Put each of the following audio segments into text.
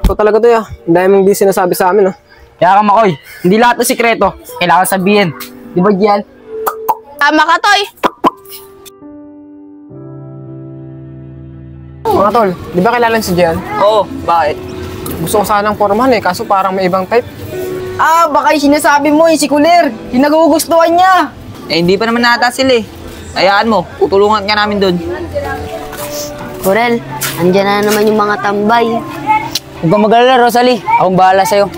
Ito talaga to, ah. Ang dami mong di sinasabi sa amin, ah. Kaya ka, Makoy, hindi lahat ng sikreto kailangan sabihin. Di ba, Gian? Tama ka, Toy. Mga tol, di ba kilala si Gian? Oo, bakit? Gusto ko sanang pormahan eh, kaso parang may ibang type. Ah, baka yung sinasabi mo, si Kuler, yung nagugustuhan niya. Eh, hindi pa naman nata sila eh. Hayaan mo, tutulungan ka namin doon. Corel, andyan na naman yung mga tambay. Huwag kang mag-alala, Rosalie. Akong bahala sa'yo.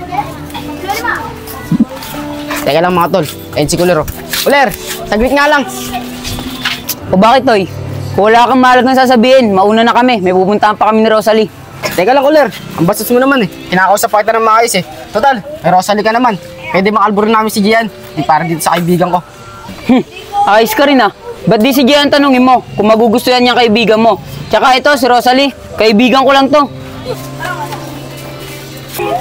Teka lang mga tol, ayun si Kuler oh. Kuler, saglit nga lang. O bakit, Toy? Kung wala kang mahalagang sasabihin, mauna na kami. May pupuntahan pa kami ni Rosalie. Teka lang, Kuler. Ang bastos mo naman eh. Kinakausap pa kita ng maayos eh. Total, may Rosalie ka naman. Pwede makalburin namin si Gian. Para dito sa kaibigan ko. Ayos ka rin ah. Ba't di si Gian tanungin mo kung magugustuhan niyang kaibigan mo? Tsaka ito, si Rosalie. Kaibigan ko lang to.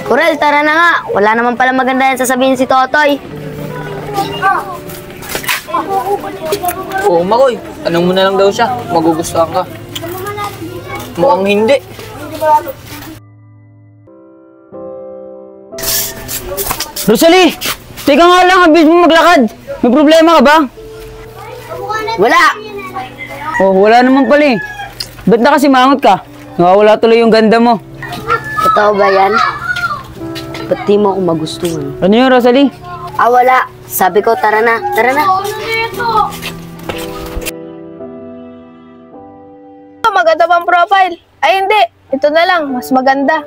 Corel, tara na nga. Wala naman pala maganda yan sasabihin si Totoy. Oo, Makoy. Tanong mo na lang daw siya. Magugustuhan ka. Mukhang hindi. Rosalie! Teka nga lang, habis mo maglakad. May problema ka ba? Wala. Oh, wala naman pala eh. Ba't nakasimangot ka? Nawawala tuloy yung ganda mo. Totoo ba yan? Ba't di mo ako magustuhan? Ano yun, Rosalie? Ah, wala. Sabi ko, tara na. Tara na. Maganda bang profile? Ay, hindi. Ito na lang. Mas maganda.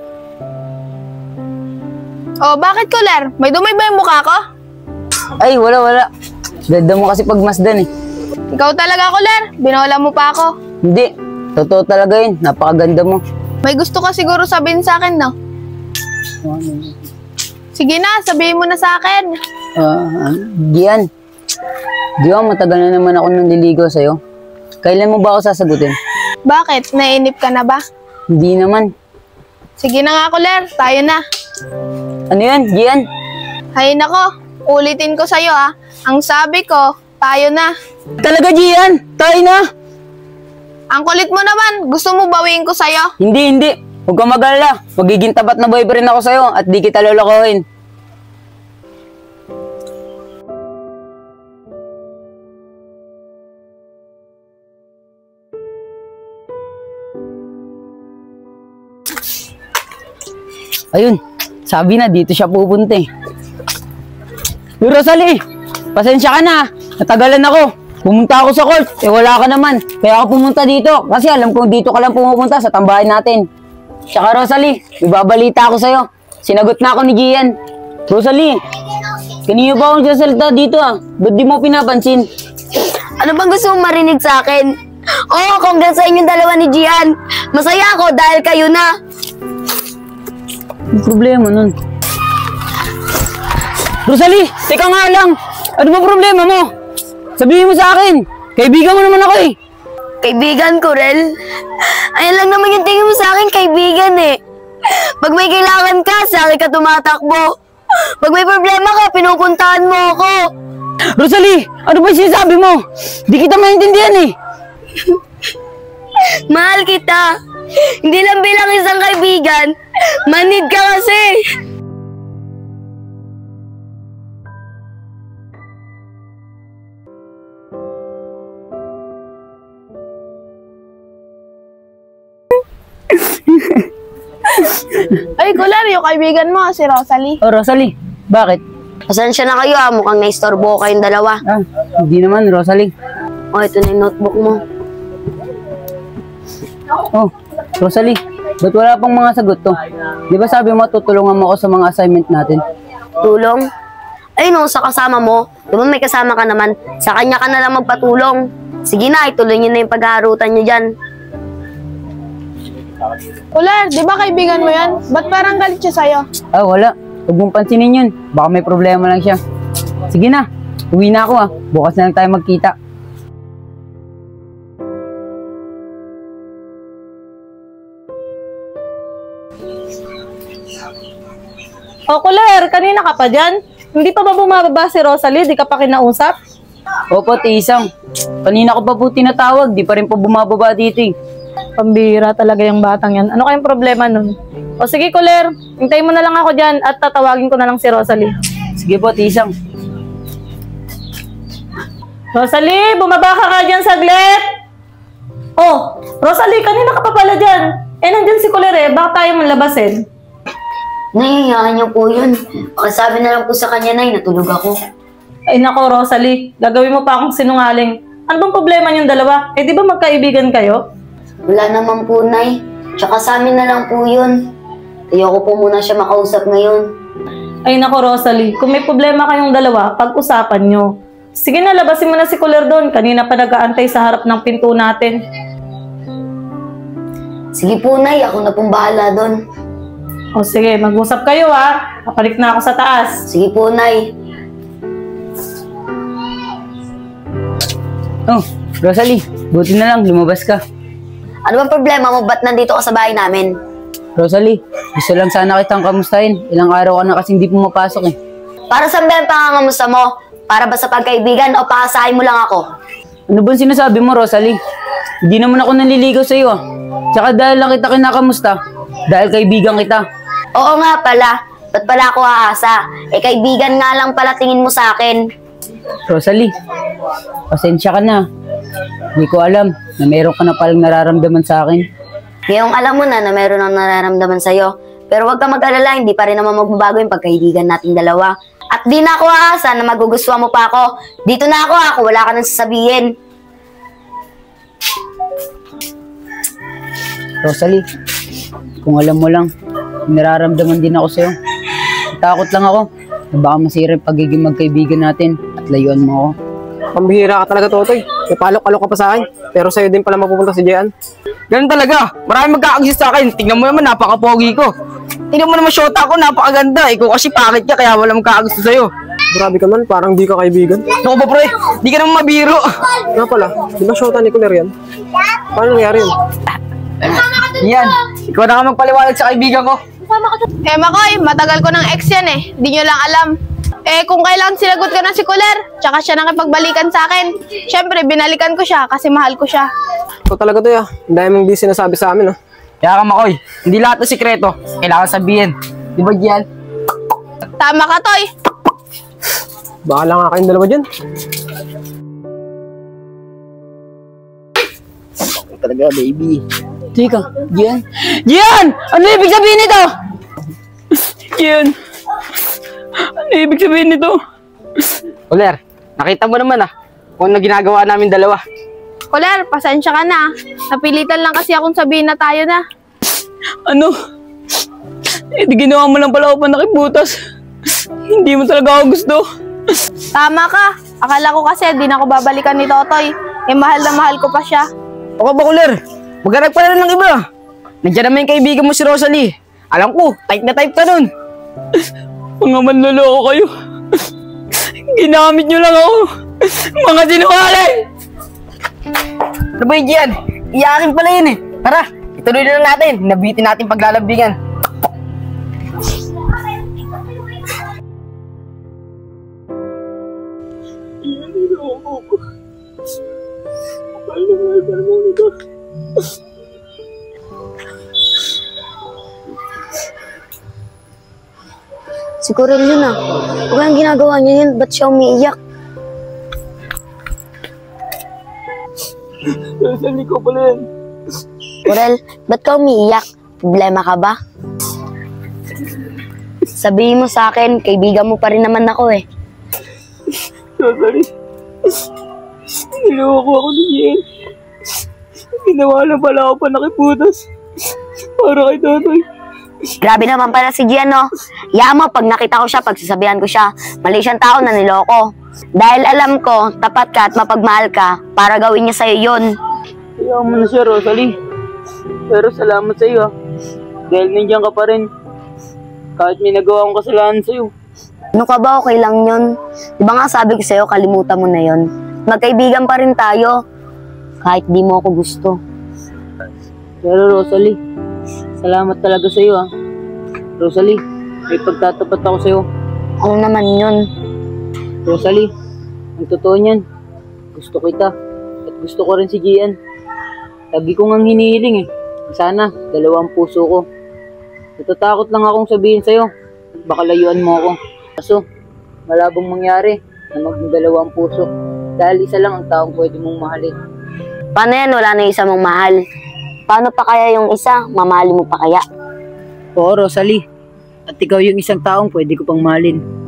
Oh, bakit, Kuler? May dumi ba yung mukha ko? Ay, wala. Ganda mo kasi pagmasdan eh. Ikaw talaga, Kuler. Binola mo pa ako. Hindi. Totoo talaga yun. Napakaganda mo. May gusto ka siguro sabihin sa akin, no? Sige na, sabihin mo na sa akin. Gian. Di ba matagal na naman ako nanliligaw sa'yo? Kailan mo ba ako sasagutin? Bakit? Nainip ka na ba? Hindi naman. Sige na nga, Kuler. Tayo na. Ano yan, Gian? Hay nako, ulitin ko sa'yo ah. Ang sabi ko, tayo na. Talaga, Gian! Tayo na! Ang kulit mo naman, gusto mo bawiin ko sa'yo? Hindi. Huwag kang mag-alala. Magiging tapat na boyfriend ako sa'yo at di kita lolokohin. Ayun, sabi na dito siya pupunta eh. Rosalie, pasensya ka na. Natagalan ako. Pumunta ako sa court, wala ka naman. Kaya ako pumunta dito kasi alam kong dito ka lang pumupunta sa tambahan natin. Tsaka Rosalie, ibabalita ako sa'yo. Sinagot na ako ni Gian. Rosalie, kanina ba akong sasalita dito ah? Ba't di mo pinapansin? Ano bang gusto mong marinig sa akin? Oo, congrats sa inyong dalawa ni Gian. Masaya ako dahil kayo na. Ano problema nun? Rosalie, teka nga lang. Ano ba problema mo? Sabihin mo sa akin. Kaibigan mo naman ako eh. Kaibigan, Corel. Ayan lang naman yung tingin mo sa akin, kaibigan eh. Pag may kailangan ka, sa akin ka tumatakbo. Pag may problema ka, pinupuntahan mo ako. Rosalie, ano ba yung sinasabi mo? Di kita maintindihan eh. Mahal kita. Hindi lang bilang isang kaibigan. Manid ka kasi. Ay, Kuler, yung kaibigan mo, si Rosalie. Oh, Rosalie, bakit? Pasensya na kayo ah, mukhang naistorbo ko kayong dalawa. Ah, hindi naman, Rosalie. Oh, ito na yung notebook mo. Oh, Rosalie, ba't wala pang mga sagot to? Di ba sabi mo tutulungan mo ako sa mga assignment natin? Tulong? Ay no, sa kasama mo. Diba may kasama ka naman? Sa kanya ka na lang magpatulong. Sige na, ituloy niyo na yung pag-aarutan niyo dyan. Kuler, di ba kaibigan mo yan? Ba't parang galit siya sa'yo? Ah, wala. Huwag mong pansinin yun. Baka may problema lang siya. Sige na, uwi na ako ah. Bukas na lang tayo magkita. O, Kuler, kanina ka pa dyan? Hindi pa ba bumababa si Rosalie? Di ka pa kinausap? Opo, Tisang. Kanina ko pa po tinatawag, di pa rin po bumababa dito eh. Pambira talaga yung batang yan. Ano kayong problema nun? O sige, Kuler. Hintayin mo na lang ako dyan at tatawagin ko na lang si Rosalie. Sige po, Tisang. Rosalie, bumaba ka nga dyan saglit! Oh, Rosalie, kanina ka pa pala dyan. Nandyan si Kuler eh. Bakit tayo manlabasin? Nay, hayaan niyo po yun. Pakisabi na lang po sa kanya, Nay, natulog ako. Ay nako, Rosalie. Gagawin mo pa akong sinungaling. Ano bang problema niyong dalawa? Di ba magkaibigan kayo? Wala naman po, Nay. Tsaka sa amin na lang po yun. Ayoko po muna siya makausap ngayon. Ay nako, Rosalie. Kung may problema kayong dalawa, pag-usapan nyo. Sige na, labasin mo na si Kuler doon. Kanina pa nag-aantay sa harap ng pinto natin. Sige po, Nay. Ako na pong bahala doon. O sige, mag-usap kayo ha. Kapalik na ako sa taas. Sige po, Nay. Oh, Rosalie, buti na lang, lumabas ka. Ano bang problema mo? Ba't nandito ka sa bahay namin? Rosalie, gusto lang sana kitang kamustahin. Ilang araw ka na kasi hindi pumapasok eh. Para saan ba yung pangangamusta mo? Para ba sa pagkaibigan o paasahin mo lang ako? Ano bang sinasabi mo, Rosalie? Hindi naman ako nanliligaw sa iyo ah. Tsaka dahil lang kita kinakamusta, dahil kaibigan kita. Oo nga pala. Ba't pala ako aasa? Eh, kaibigan nga lang pala tingin mo sa akin. Rosalie, pasensya ka na. Hindi ko alam na meron ka na palang nararamdaman sa akin. Ngayong alam mo na meron akong nararamdaman sa'yo. Pero huwag ka mag-alala, hindi pa rin naman magbabago yung pagkaibigan nating dalawa. At di na ako aasa na magugustuhan mo pa ako. Dito na ako, wala ka nang sasabihin. Rosalie, kung alam mo lang, nararamdaman din ako sa'yo. Takot lang ako na baka masira yung pagiging magkaibigan natin at layuan mo ako. Pambihira ka talaga, Totoy. May palok-alok ka pa sa akin. Pero sa'yo din pala mapupunta si Jean. Ganun talaga. Maraming magkakagusto sa akin. Tingnan mo naman, napaka-pogi ko. Tingnan mo naman, shota ko, napakaganda. Ikaw kasi pangit ka, kaya walang magkakagusto sa'yo. Grabe ka man, parang di ka kaibigan. Naku ba, pre? Di ka naman mabiro. Nga pala, di ba shota ni Kuler yan? Paano nangyari yun? Yan. Ikaw na nga magpaliwanag sa kaibigan ko. Makoy, matagal ko ng ex yan eh. Di nyo lang alam. Kung kailangan sinagot ko na si Kuler, tsaka siya nakipagbalikan sa akin. Siyempre, binalikan ko siya kasi mahal ko siya. Ito talaga to ya. Ang dami mong di sinasabi sa amin, Kaya ka, Makoy. Hindi lahat ng sikreto kailangan sabihin. Di ba, Gian? Tama ka, Toy. Bahala nga kayong dalawa dyan. Talaga, baby. Teka, Gian. Gian! Ano ibig sabihin nito? Gian. Ano ibig sabihin nito? Uler, nakita mo naman kung ano ginagawa namin dalawa. Kuler, pasensya ka na. Napilitan lang kasi akong sabihin na tayo na. Ano? Di ginawa mo lang pala ako pa nakibutas. Hindi mo talaga ako gusto. Tama ka. Akala ko kasi di na ako babalikan ni Totoy. Mahal na mahal ko pa siya. Ako ba, Uler? Maghanap pa na ng iba. Nandiyan naman yung kaibigan mo si Rosalie. Alam ko, type na type ka nun. Mga manloloko kayo. Ginamit nyo lang ako. Mga sinungaling! Ano ba yan? Iyakin pala yun eh. Tara, ituloy na lang natin. Nabitin natin paglalambingan. Siguro yun ah. Huwag ang ginagawa niya yun. Ba't siya umiiyak? Rosalie ko pala yan. Corel, ba't ka umiiyak? Problema ka ba? Sabihin mo sa akin, kaibigan mo pa rin naman ako eh. Rosalie, niloko ako ni Jen. Ginawa lang pala ako pa nakiputas. Para kay Totoy. Grabe naman pala si Gian, no? Yama, pag nakita ko siya, pagsasabihan ko siya, mali siyang tao na niloko. Dahil alam ko, tapat ka at mapagmahal ka, para gawin niya sa'yo yun. Kaya mo na siya, Rosalie. Pero salamat sa iyo. Dahil nandiyan ka pa rin. Kahit may nagawa akong kasalanan sa iyo. Ano ka ba? Okay lang yun. Diba nga sabi ko sa'yo, kalimutan mo na yun. Magkaibigan pa rin tayo. Kahit di mo ako gusto. Pero Rosalie, salamat talaga sa iyo Rosalie, may pagtatapat ako sa iyo. Ano naman yun? Rosalie, ang totoo niyan, gusto kita. gusto ko rin si Gian. Lagi ko ngang hinihiling eh. Sana, 2 puso ko. Natatakot lang akong sabihin sa'yo. Baka layuan mo ako. Kaso, malabong mangyari na maging 2 puso. Dahil isa lang ang taong pwede mong mahalin. Paano yan? Wala na isa mong mahal. Paano pa kaya yung isa? Mamahalin mo pa kaya? Oo, Rosalie. At ikaw yung isang taong pwede ko pang mahalin.